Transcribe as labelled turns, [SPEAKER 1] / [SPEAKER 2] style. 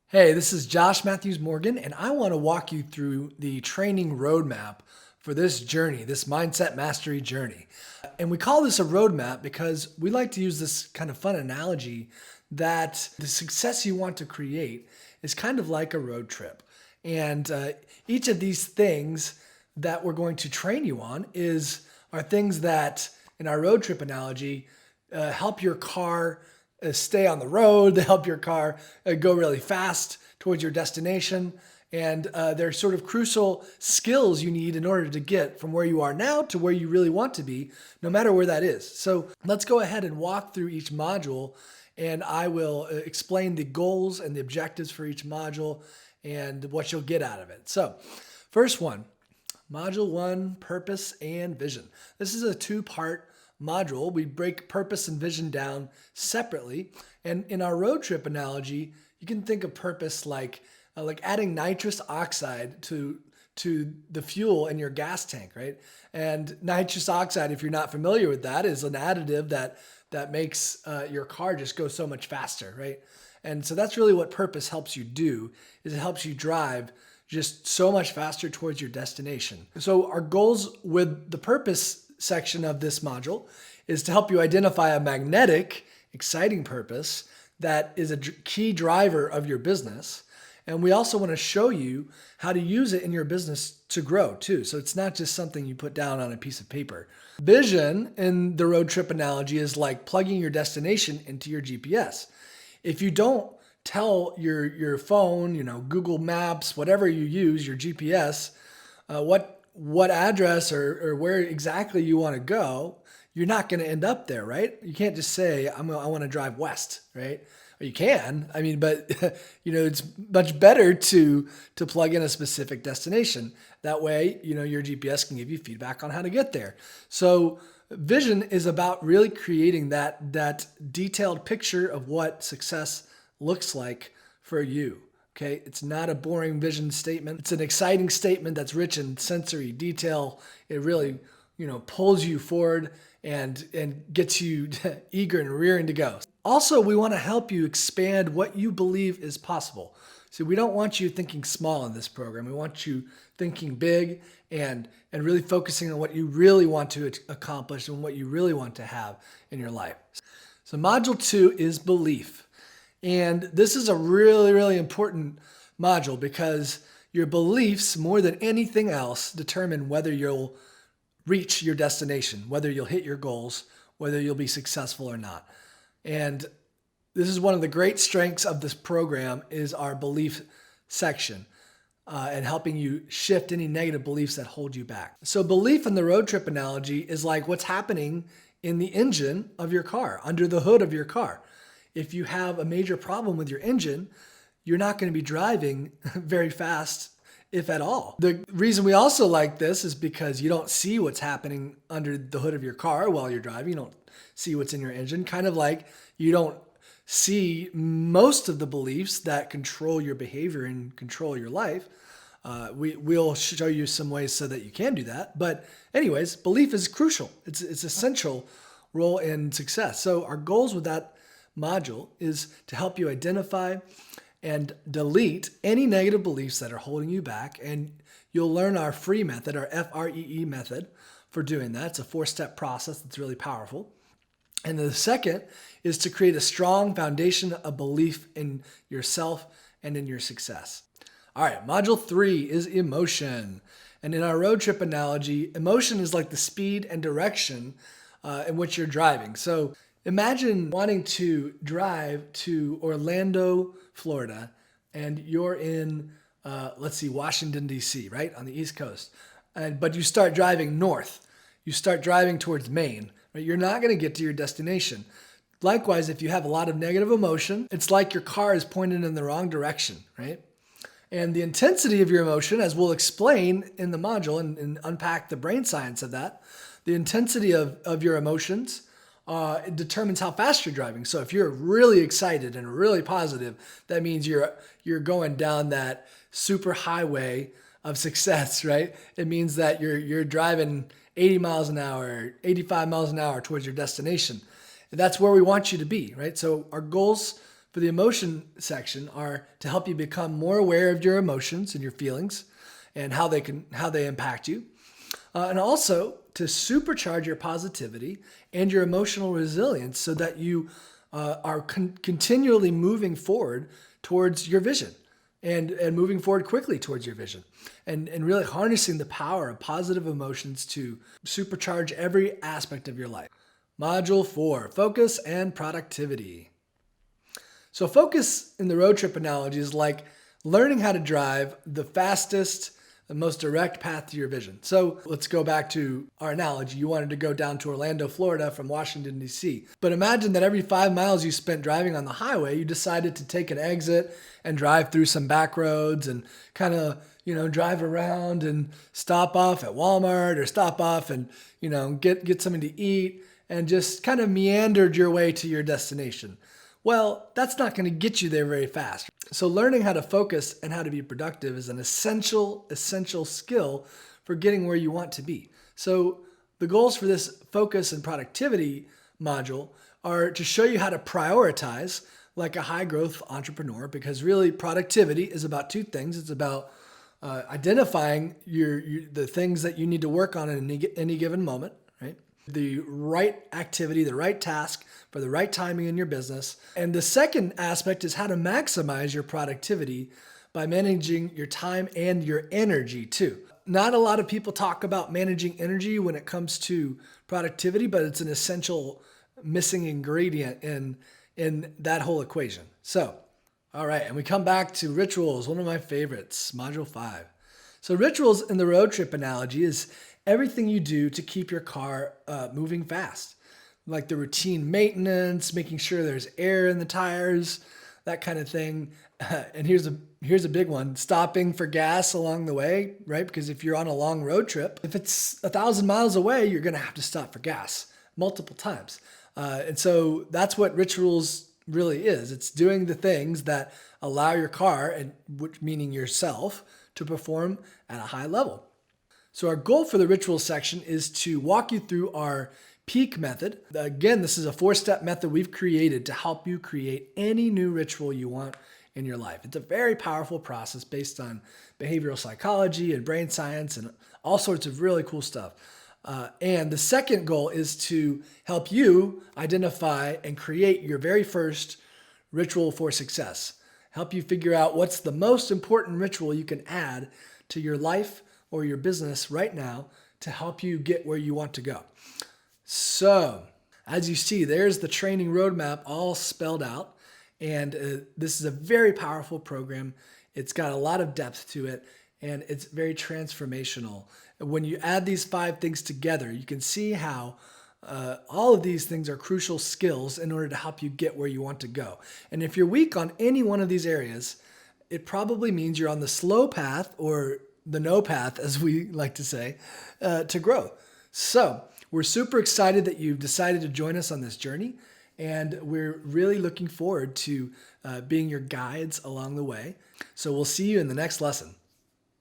[SPEAKER 1] Hey, this is Josh Matthews Morgan, and I want to walk you through the training roadmap for this journey, this mindset mastery journey. And we call this a roadmap because we like to use this kind of fun analogy that the success you want to create is kind of like a road trip. And each of these things that we're going to train you on are things that, in our road trip analogy, help your car stay on the road. They help your car go really fast towards your destination. And they're sort of crucial skills you need in order to get from where you are now to where you really want to be, no matter where that is. So let's go ahead and walk through each module, and I will explain the goals and the objectives for each module and what you'll get out of it. So, first one, Module 1, Purpose and Vision. This is a two-part module. We break purpose and vision down separately. And in our road trip analogy, you can think of purpose like adding nitrous oxide to the fuel in your gas tank, right? And nitrous oxide, if you're not familiar with that, is an additive that makes your car just go so much faster, right? And so that's really what purpose helps you do, is it helps you drive just so much faster towards your destination. So our goals with the purpose section of this module is to help you identify a magnetic, exciting purpose that is a key driver of your business. And we also want to show you how to use it in your business to grow too. So it's not just something you put down on a piece of paper. Vision in the road trip analogy is like plugging your destination into your GPS. If you don't tell your phone, Google Maps, whatever you use, your GPS, what address or where exactly you want to go, you're not going to end up there, right? You can't just say, I want to drive west, right? Or you can, but it's much better to plug in a specific destination. That way, your GPS can give you feedback on how to get there. So vision is about really creating that detailed picture of what success looks like for you. Okay, it's not a boring vision statement. It's an exciting statement that's rich in sensory detail. It really, pulls you forward and gets you eager and rearing to go. Also, we want to help you expand what you believe is possible. So we don't want you thinking small in this program. We want you thinking big and really focusing on what you really want to accomplish and what you really want to have in your life. So Module 2 is belief. And this is a really, really important module because your beliefs, more than anything else, determine whether you'll reach your destination, whether you'll hit your goals, whether you'll be successful or not. And this is one of the great strengths of this program is our belief section and helping you shift any negative beliefs that hold you back. So belief in the road trip analogy is like what's happening in the engine of your car, under the hood of your car. If you have a major problem with your engine, you're not going to be driving very fast, if at all. The reason we also like this is because you don't see what's happening under the hood of your car while you're driving. You don't see what's in your engine, kind of like you don't see most of the beliefs that control your behavior and control your life. We'll show you some ways so that you can do that. But anyways, belief is crucial. It's essential role in success. So our goals with that module is to help you identify and delete any negative beliefs that are holding you back. And you'll learn our free method, our FREE method for doing that. It's a 4-step process that's really powerful. And the second is to create a strong foundation of belief in yourself and in your success. All right, Module 3 is emotion. And in our road trip analogy, emotion is like the speed and direction in which you're driving. So imagine wanting to drive to Orlando, Florida, and you're in, Washington, D.C., right, on the East Coast. But you start driving north. You start driving towards Maine. Right? You're not going to get to your destination. Likewise, if you have a lot of negative emotion, it's like your car is pointed in the wrong direction, right? And the intensity of your emotion, as we'll explain in the module and unpack the brain science of that, the intensity of your emotions it determines how fast you're driving. So if you're really excited and really positive, that means you're going down that super highway of success, right? It means that you're driving 80 miles an hour, 85 miles an hour towards your destination. And that's where we want you to be, right? So our goals for the emotion section are to help you become more aware of your emotions and your feelings and how they impact you. And also to supercharge your positivity and your emotional resilience so that you are continually moving forward towards your vision and moving forward quickly towards your vision and really harnessing the power of positive emotions to supercharge every aspect of your life. Module 4, focus and productivity. So focus in the road trip analogy is like learning how to drive the fastest, the most direct path to your vision. So let's go back to our analogy. You wanted to go down to Orlando, Florida from Washington, D.C. But imagine that every 5 miles you spent driving on the highway, you decided to take an exit and drive through some back roads and kind of, drive around and stop off at Walmart or stop off and, get something to eat and just kind of meandered your way to your destination. Well, that's not going to get you there very fast. So learning how to focus and how to be productive is an essential skill for getting where you want to be. So the goals for this focus and productivity module are to show you how to prioritize like a high growth entrepreneur, because really productivity is about two things. It's about identifying the things that you need to work on in any given moment, right? The right activity, the right task for the right timing in your business. And the second aspect is how to maximize your productivity by managing your time and your energy too. Not a lot of people talk about managing energy when it comes to productivity, but it's an essential missing ingredient in that whole equation. So, all right, and we come back to rituals, one of my favorites, module 5. So rituals in the road trip analogy is everything you do to keep your car moving fast, like the routine maintenance, making sure there's air in the tires, that kind of thing. And here's a big one: stopping for gas along the way, right? Because if you're on a long road trip, if it's 1,000 miles away, you're going to have to stop for gas multiple times. And so that's what rituals really is. It's doing the things that allow your car, and meaning yourself, to perform at a high level. So our goal for the ritual section is to walk you through our PEAK method. Again, this is a 4-step method we've created to help you create any new ritual you want in your life. It's a very powerful process based on behavioral psychology and brain science and all sorts of really cool stuff. And the second goal is to help you identify and create your very first ritual for success. Help you figure out what's the most important ritual you can add to your life or your business right now to help you get where you want to go. So, as you see, there's the training roadmap all spelled out. And this is a very powerful program. It's got a lot of depth to it, and it's very transformational. When you add these 5 things together, you can see how all of these things are crucial skills in order to help you get where you want to go. And if you're weak on any one of these areas, it probably means you're on the slow path, or the no path, as we like to say, to grow. So we're super excited that you've decided to join us on this journey, and we're really looking forward to being your guides along the way. So we'll see you in the next lesson.